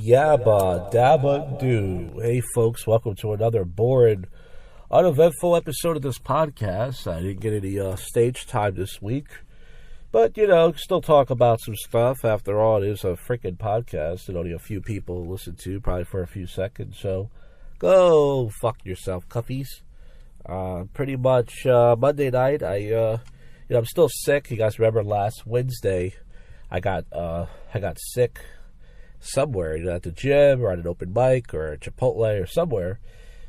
Yabba Dabba Doo. Hey folks, welcome to another boring, uneventful episode of this podcast. I didn't get any stage time this week, but still talk about some stuff. After all, it is a freaking podcast and only a few people listen to, probably for a few seconds. So go fuck yourself, cuffies. Pretty much Monday night, I'm still sick. You guys remember last Wednesday, I got sick somewhere, at the gym or at an open mic or at Chipotle or somewhere.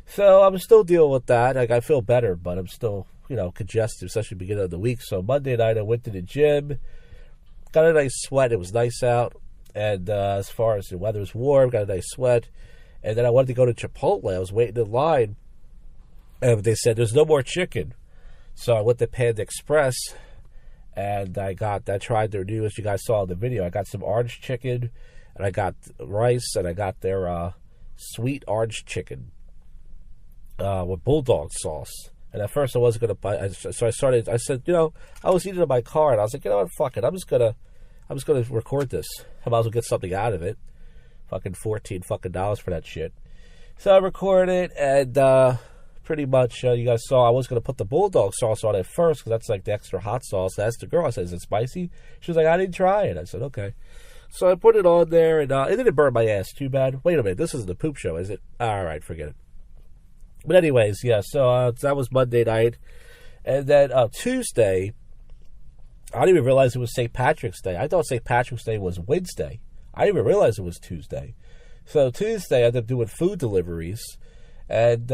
So I'm still dealing with that. I feel better, but I'm still, congested, especially beginning of the week. So Monday night I went to the gym, got a nice sweat. It was nice out. And as far as the weather's warm, got a nice sweat. And then I wanted to go to Chipotle. I was waiting in line. And they said, there's no more chicken. So I went to Panda Express. And I tried their new, as you guys saw in the video, I got some orange chicken. And I got rice, and I got their sweet orange chicken with bulldog sauce. And at first I wasn't going to buy it. So I said, I was eating in my car, and I was like, what, fuck it. I'm just going to record this. I might as well get something out of it. Fucking $14 for that shit. So I recorded it, and pretty much, you guys saw, I was going to put the bulldog sauce on it first, because that's like the extra hot sauce. I asked the girl, I said, is it spicy? She was like, I didn't try it. I said, okay. So I put it on there, and it didn't burn my ass too bad. Wait a minute, this isn't the poop show, is it? All right, forget it. But anyways, yeah, so that was Monday night. And then Tuesday, I didn't even realize it was St. Patrick's Day. I thought St. Patrick's Day was Wednesday. I didn't even realize it was Tuesday. So Tuesday, I ended up doing food deliveries. And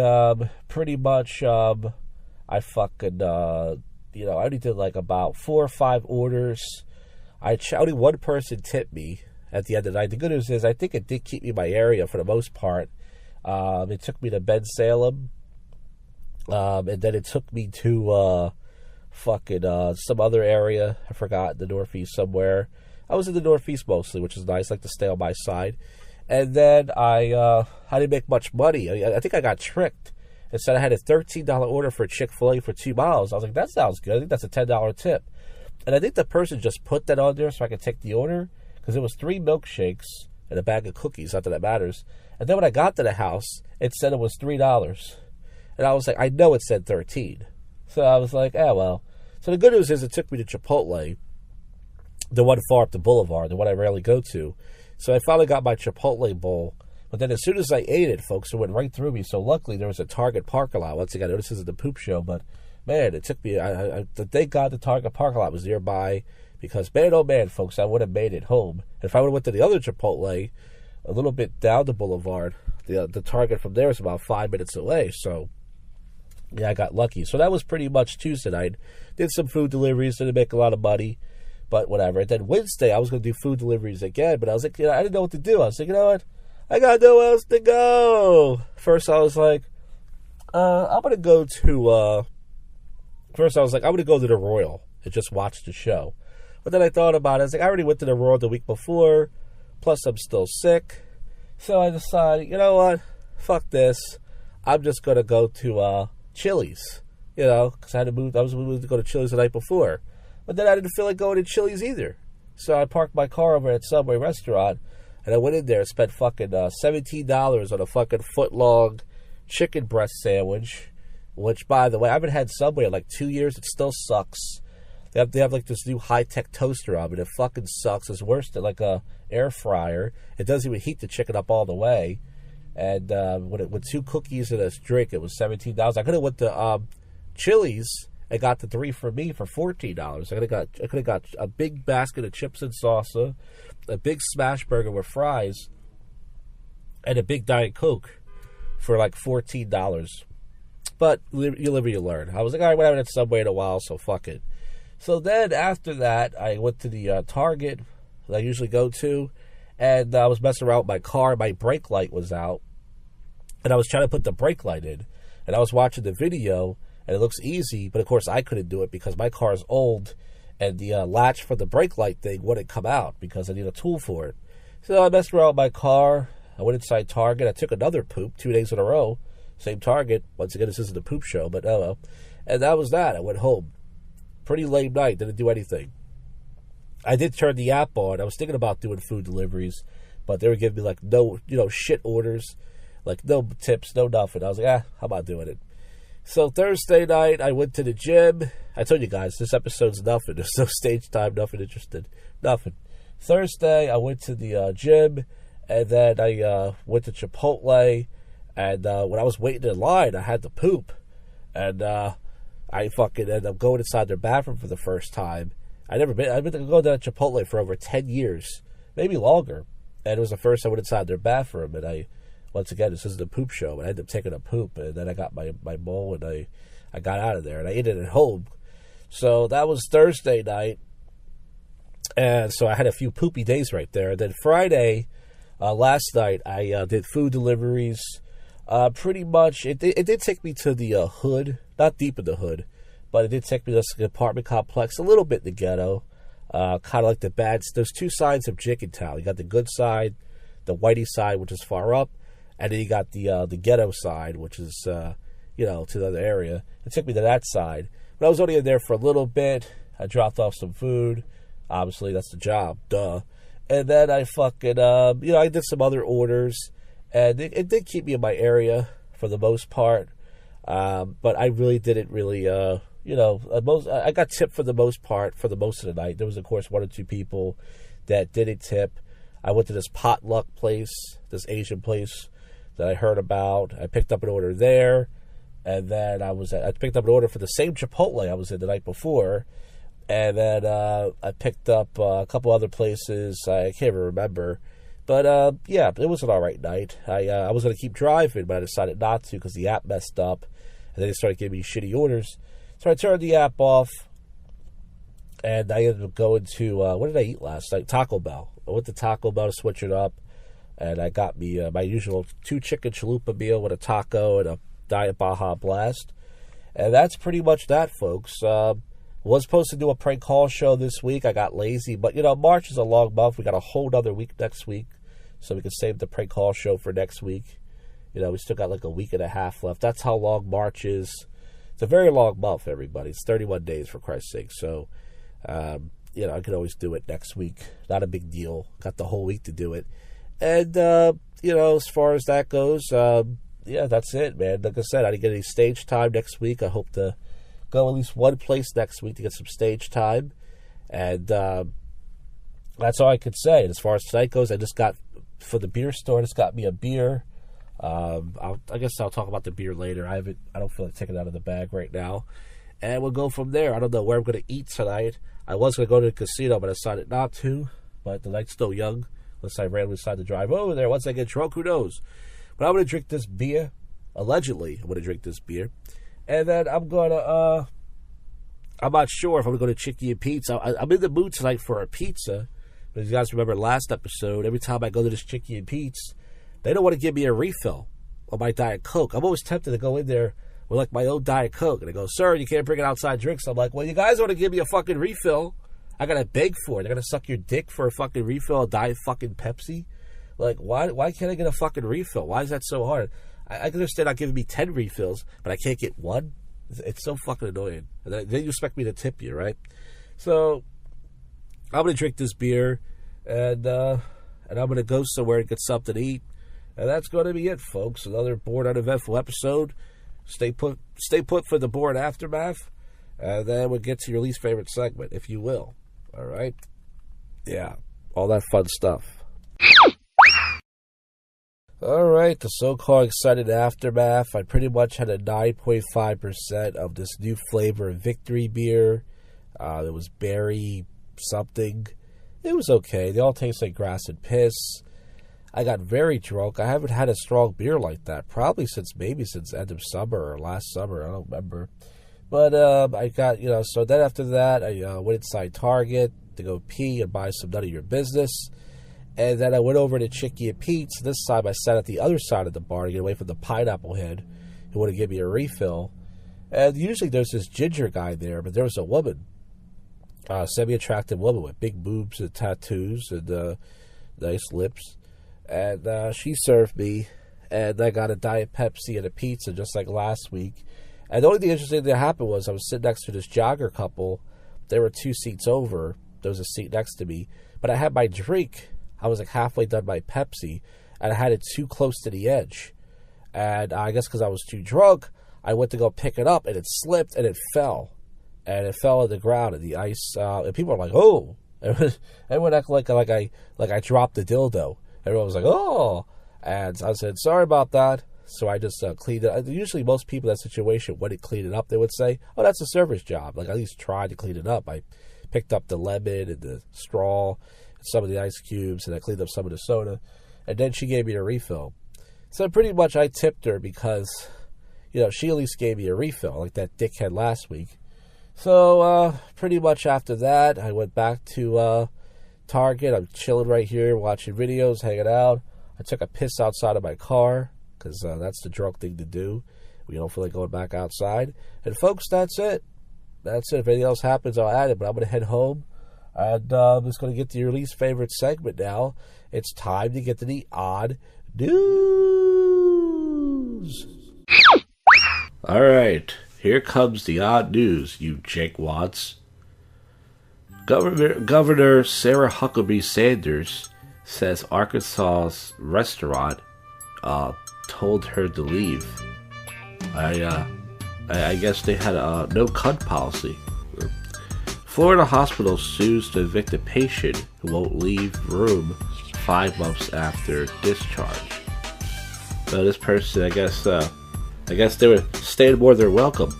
pretty much, I fucking, I only did like about 4 or 5 orders. Only one person tipped me at the end of the night. The good news is I think it did keep me in my area for the most part. It took me to Ben Salem. And then it took me to some other area. I forgot, the Northeast somewhere. I was in the Northeast mostly, which is nice. I like to stay on my side. And then I didn't make much money. I think I got tricked. It said I had a $13 order for Chick-fil-A for 2 miles. I was like, that sounds good. I think that's a $10 tip. And I think the person just put that on there so I could take the order, because it was 3 milkshakes and a bag of cookies. Not that that matters. And then when I got to the house, it said it was $3. And I was like, I know it said 13. So I was like, well. So the good news is it took me to Chipotle, the one far up the boulevard, the one I rarely go to. So I finally got my Chipotle bowl. But then as soon as I ate it, folks, it went right through me. So luckily there was a Target parking lot. Once again, I know this isn't the poop show, but man, it took me, thank God the Target parking lot was nearby, because man, oh man, folks, I would have made it home. And if I would have went to the other Chipotle, a little bit down the boulevard, the Target from there is about 5 minutes away. So yeah, I got lucky. So that was pretty much Tuesday night. Did some food deliveries, didn't make a lot of money, but whatever. And then Wednesday, I was going to do food deliveries again, but I was like, I didn't know what to do. I was like, you know what? I got nowhere else to go. First, I was like, I'm going to go to, I'm going to go to the Royal and just watch the show. But then I thought about it. I was like, I already went to the Royal the week before. Plus, I'm still sick. So I decided, you know what? Fuck this. I'm just going to go to Chili's. Because I was moving to go to Chili's the night before. But then I didn't feel like going to Chili's either. So I parked my car over at Subway restaurant. And I went in there and spent fucking $17 on a fucking foot-long chicken breast sandwich. Which, by the way, I haven't had Subway in like 2 years. It still sucks. They have like this new high-tech toaster oven. It fucking sucks. It's worse than like a air fryer. It doesn't even heat the chicken up all the way. And with 2 cookies and a drink, it was $17. I could have went to Chili's and got the 3 for me for $14. I could have got a big basket of chips and salsa, a big smash burger with fries, and a big Diet Coke for like $14. But you live or you learn. I was like, all right, we haven't had Subway in a while, so fuck it. So then after that, I went to the Target that I usually go to, and I was messing around with my car. My brake light was out, and I was trying to put the brake light in. And I was watching the video, and it looks easy, but of course I couldn't do it because my car is old, and the latch for the brake light thing wouldn't come out because I need a tool for it. So I messed around with my car. I went inside Target. I took another poop 2 days in a row. Same Target. Once again, this isn't a poop show, but oh well. And that was that. I went home. Pretty lame night. Didn't do anything. I did turn the app on. I was thinking about doing food deliveries, But they were giving me, like, no, shit orders. Like, no tips, no nothing. I was like, how about doing it? So Thursday night, I went to the gym. I told you guys, this episode's nothing. There's no stage time, nothing interested, nothing. Thursday, I went to the gym, and then I went to Chipotle. And when I was waiting in line, I had to poop. And I fucking ended up going inside their bathroom for the first time. I've been going to Chipotle for over 10 years, maybe longer. And it was the first time I went inside their bathroom. And once again, this isn't a poop show, but I ended up taking a poop. And then I got my bowl and I got out of there. And I ate it at home. So that was Thursday night. And so I had a few poopy days right there. And then Friday, last night, I did food deliveries. Pretty much, it did take me to the hood, not deep in the hood, but it did take me to the apartment complex, a little bit in the ghetto, kind of like the bad. There's two sides of Jenkintown. You got the good side, the whitey side, which is far up, and then you got the ghetto side, which is to the other area. It took me to that side, but I was only in there for a little bit. I dropped off some food. Obviously, that's the job, duh. And then I fucking I did some other orders. And it did keep me in my area for the most part, but I really didn't really, I got tipped for the most part for the most of the night. There was, of course, one or two people that didn't tip. I went to this potluck place, this Asian place that I heard about. I picked up an order there, and then I picked up an order for the same Chipotle I was in the night before, and then I picked up a couple other places. I can't even remember. But, it was an all right night. I was going to keep driving, but I decided not to because the app messed up. And then they started giving me shitty orders. So I turned the app off. And I ended up going to, what did I eat last night? Taco Bell. I went to Taco Bell to switch it up. And I got me my usual 2 chicken chalupa meal with a taco and a Diet Baja Blast. And that's pretty much that, folks. Was supposed to do a prank call show this week. I got lazy. But, March is a long month. We got a whole other week next week. So we can save the prank call show for next week. We still got like a week and a half left. That's how long March is. It's a very long month, everybody. It's 31 days, for Christ's sake. So, I could always do it next week. Not a big deal. Got the whole week to do it. And, as far as that goes, that's it, man. Like I said, I didn't get any stage time next week. I hope to go at least one place next week to get some stage time. And that's all I could say. And as far as tonight goes, I just got... For the beer store, just got me a beer. I guess I'll talk about the beer later. I don't feel like taking it out of the bag right now. And we'll go from there. I don't know where I'm going to eat tonight. I was going to go to the casino, but I decided not to. But the night's still young. Unless I randomly decide to drive over there. Once I get drunk, who knows? But I'm going to drink this beer. Allegedly, I'm going to drink this beer. And then I'm going to... I'm not sure if I'm going to go to Chicky and Pizza. I'm in the mood tonight for a pizza. But as you guys remember last episode, every time I go to this Chicky and Pete's, they don't want to give me a refill on my Diet Coke. I'm always tempted to go in there with like my own Diet Coke. And they go, sir, you can't bring it outside drinks. I'm like, well, you guys want to give me a fucking refill. I got to beg for it. They're going to suck your dick for a fucking refill of Diet fucking Pepsi. Like, why can't I get a fucking refill? Why is that so hard? I can understand not giving me 10 refills, but I can't get one. It's so fucking annoying. And then you expect me to tip you, right? So... I'm going to drink this beer, and I'm going to go somewhere and get something to eat. And that's going to be it, folks. Another bored, uneventful episode. Stay put for the bored aftermath. And then we'll get to your least favorite segment, if you will. All right? Yeah, all that fun stuff. All right, the so-called excited aftermath. I pretty much had a 9.5% of this new flavor of Victory beer. It was berry... something. It was okay. They all taste like grass and piss. I got very drunk. I haven't had a strong beer like that probably since end of summer or last summer. I don't remember. But I got, so then after that, I went inside Target to go pee and buy some None of Your Business. And then I went over to Chicky and Pete's. This time I sat at the other side of the bar to get away from the pineapple head who wanted to give me a refill. And usually there's this ginger guy there, but there was a woman. Semi-attractive woman with big boobs and tattoos and nice lips. And she served me, and I got a Diet Pepsi and a pizza just like last week. And the only thing interesting that happened was I was sitting next to this jogger couple. They were 2 seats over. There was a seat next to me. But I had my drink I was like halfway done my Pepsi, and I had it too close to the edge. And I guess because I was too drunk, I went to go pick it up, and it slipped, and it fell. And it fell on the ground, and the ice, and people were like, oh. Everyone acted like I dropped the dildo. Everyone was like, oh. And I said, sorry about that. So I just cleaned it. Usually most people in that situation wouldn't clean it up. They would say, oh, that's a server's job. Like, at least try to clean it up. I picked up the lemon and the straw and some of the ice cubes, and I cleaned up some of the soda. And then she gave me a refill. So pretty much I tipped her because, she at least gave me a refill, like that dickhead last week. So pretty much after that, I went back to Target. I'm chilling right here, watching videos, hanging out. I took a piss outside of my car, because that's the drunk thing to do. We don't feel like going back outside. And folks, that's it. That's it. If anything else happens, I'll add it. But I'm going to head home. And I'm just going to get to your least favorite segment now. It's time to get to the odd news. All right. Here comes the odd news, you jankwads. Governor Sarah Huckabee Sanders says Arkansas's restaurant told her to leave. I guess they had a no cunt policy. Florida hospital sues to evict a patient who won't leave room 5 months after discharge. So this person, I guess they were staying more than welcome.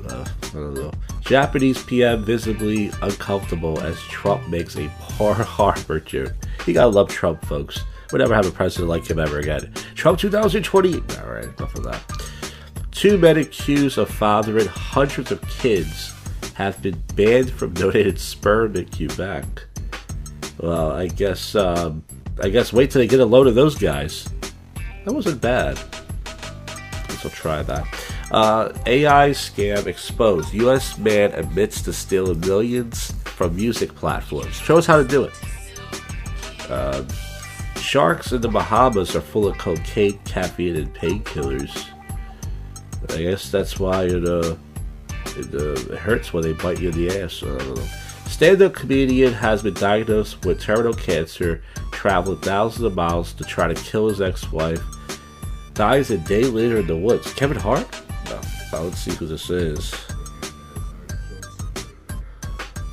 I don't know. Japanese PM visibly uncomfortable as Trump makes a Pearl Harbor joke. You gotta love Trump, folks. We'll never have a president like him ever again. Trump 2020. Alright, enough of that. 2 men accused of fathering hundreds of kids have been banned from donated sperm in Quebec. Well, I guess wait till they get a load of those guys. That wasn't bad. Guess I'll try that. AI scam exposed. U.S. man admits to stealing millions from music platforms. Shows how to do it. Sharks in the Bahamas are full of cocaine, caffeine, and painkillers. I guess that's why it hurts when they bite you in the ass. I don't know. Stand-up comedian has been diagnosed with terminal cancer, traveled thousands of miles to try to kill his ex-wife. Dies a day later in the woods. Kevin Hart? No. Let's see who this is.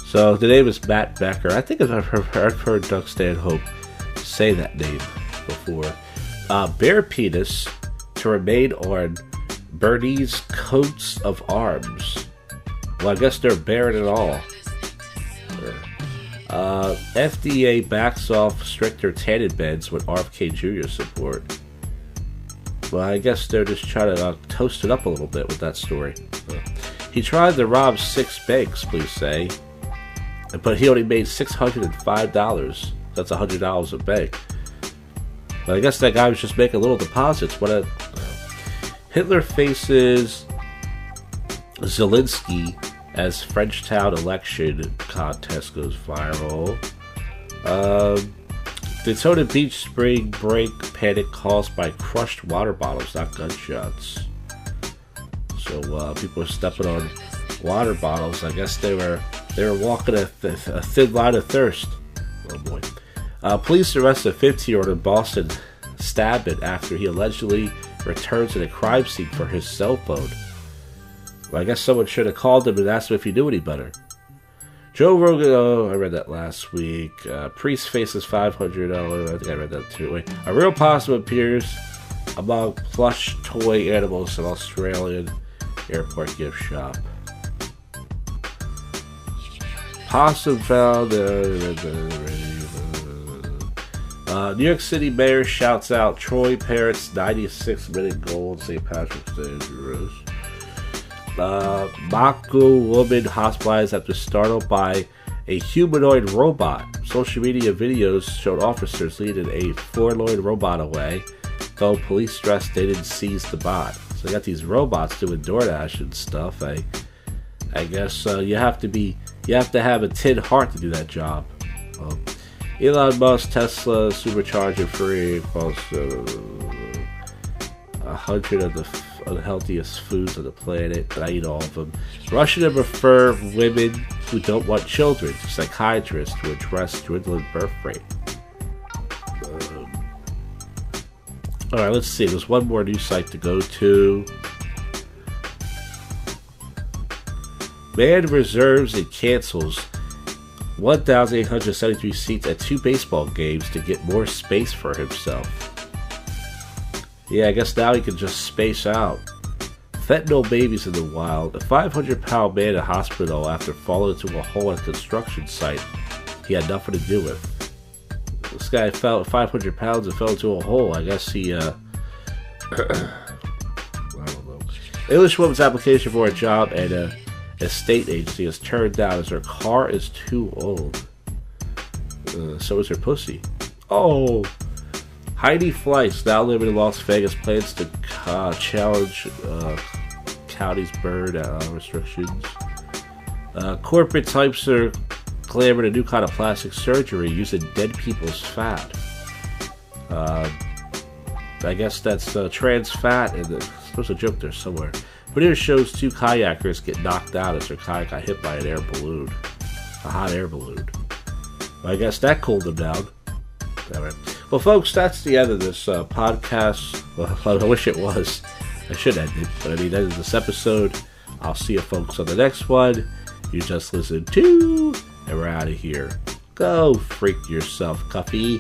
So, the name is Matt Becker. I think I've heard Doug Stanhope say that name before. Bare penis to remain on Bernese coats of arms. Well, I guess they're bare it all. FDA backs off stricter tanning beds with RFK Jr. support. Well, I guess they're just trying to toast it up a little bit with that story. He tried to rob 6 banks, police say, but he only made $605. That's $100 a bank. But I guess that guy was just making little deposits. Hitler faces Zelensky as Frenchtown election contest goes viral. Daytona Beach spring break panic caused by crushed water bottles, not gunshots. So people are stepping on water bottles. I guess they were walking a thin line of thirst. Oh boy. Police arrest a 15-year-old in Boston stabbing after he allegedly returned to the crime scene for his cell phone. Well, I guess someone should have called him and asked him if he knew any better. Joe Rogan, I read that last week. Priest faces $500. I think I read that too. Wait. A real possum appears among plush toy animals in Australian airport gift shop. Possum found. New York City mayor shouts out Troy Parrott's 96-minute goal on St. Patrick's Day. Mako woman hospitalized after startled by a humanoid robot. Social media videos showed officers leading a forlorn robot away, though police stressed they didn't seize the bot. So you got these robots doing DoorDash and stuff. I guess you have to have a tin heart to do that job. Elon Musk Tesla supercharger free calls 100 of the unhealthiest foods on the planet, but I eat all of them. Russia to refer women who don't want children to psychiatrists to address dwindling birth rate. Alright, let's see. There's one more news site to go to. Man reserves and cancels 1,873 seats at 2 baseball games to get more space for himself. Yeah, I guess now he can just space out. Fentanyl babies in the wild. A 500-pound man in hospital after falling into a hole at a construction site he had nothing to do with. This guy fell 500 pounds and fell into a hole. I guess he, I don't know. English woman's application for a job at a estate agency is turned down as her car is too old. So is her pussy. Oh! Heidi Fleiss, now living in Las Vegas, plans to challenge county's bird restrictions. Corporate types are clamoring a new kind of plastic surgery using dead people's fat. I guess that's trans fat, and there's supposed to joke there somewhere. But here shows 2 kayakers get knocked out as their kayak got hit by an air balloon. A hot air balloon. Well, I guess that cooled them down. Alright. Well, folks, that's the end of this podcast. Well, I wish it was. I should end it. But I mean, that is this episode. I'll see you folks on the next one. You just listened to, and we're out of here. Go freak yourself, Cuffy.